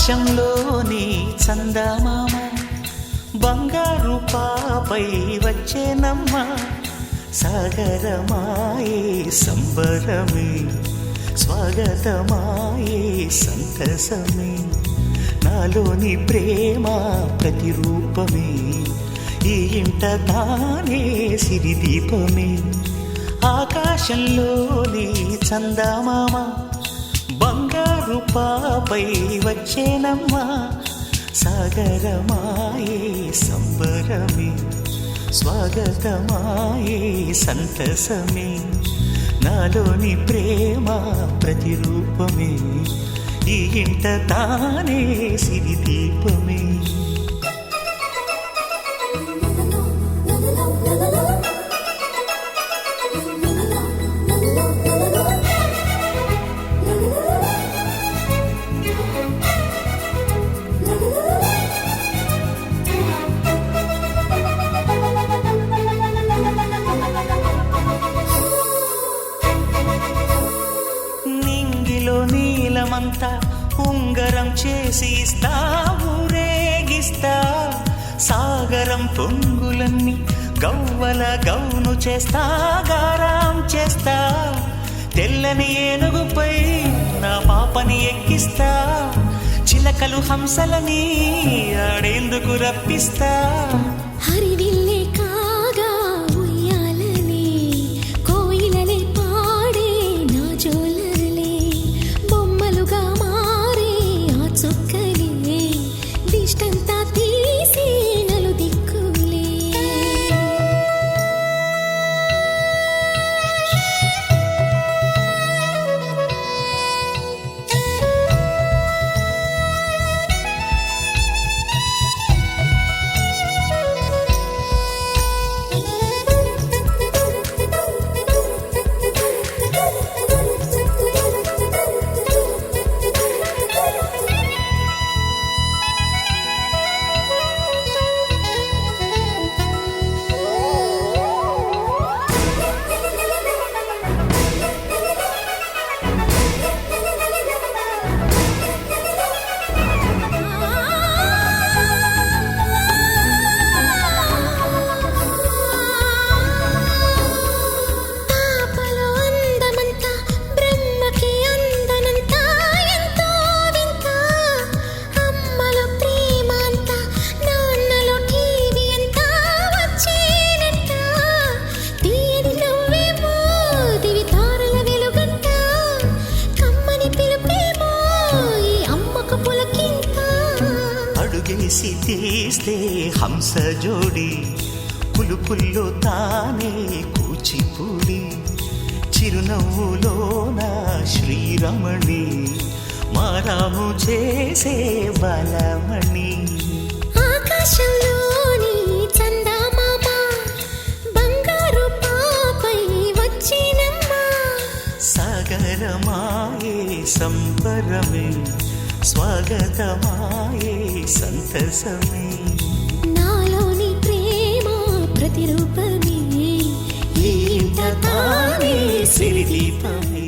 ఆకాశంలోని చందమామ బంగారు పాపై వచ్చేనమ్మ సాగరమాయే సంబరమే స్వాగతమాయే సంతసమే నాలోని ప్రేమ ప్రతిరూపమే ఈ ఇంట తానే సిరిదీపమే ఆకాశంలోని చందమామ బంగారు పాపై వచ్చేనమ్మ సాగరమాయే సంబరమే స్వాగతమాయే సంతసమే నాలోని ప్రేమ ప్రతిరూపమే ఈ ఇంట తానే సిరిదీపమే నీలమంతా ఉంగరం చేసి ఇస్తా ఊరేగిస్తా సాగరం పొంగులన్నీ గవ్వల గౌను చేస్తా గారాం చేస్తా తెల్లని ఏనుగుపై నా పాపని ఎక్కిస్తా చిలకలు హంసలని ఆడేందుకు రప్పిస్తా హరివిల్లే కాగా ఉయ్యాలనే కోయిలలే పాడే నా జోలలే బొమ్మలుగా మారే ఆ చొక్కలే దిష్టంతా తీసి నలు దిక్కులే అడుగేసి తీస్తే హంస జోడి పులుపుల్లో తానే కూచిపూడి చిరునవ్వులోన శ్రీరమణి మారాము చేసే బలమణి ఆకాశంలోని చందమామ బంగారు పాపై వచ్చినమ్మ సాగరమాయే సంబరమే స్వాగతమాయే సంతసమే నాలోని ప్రేమ ప్రతిరూపమే ఈ ఇంట తానే సిరిదీపమే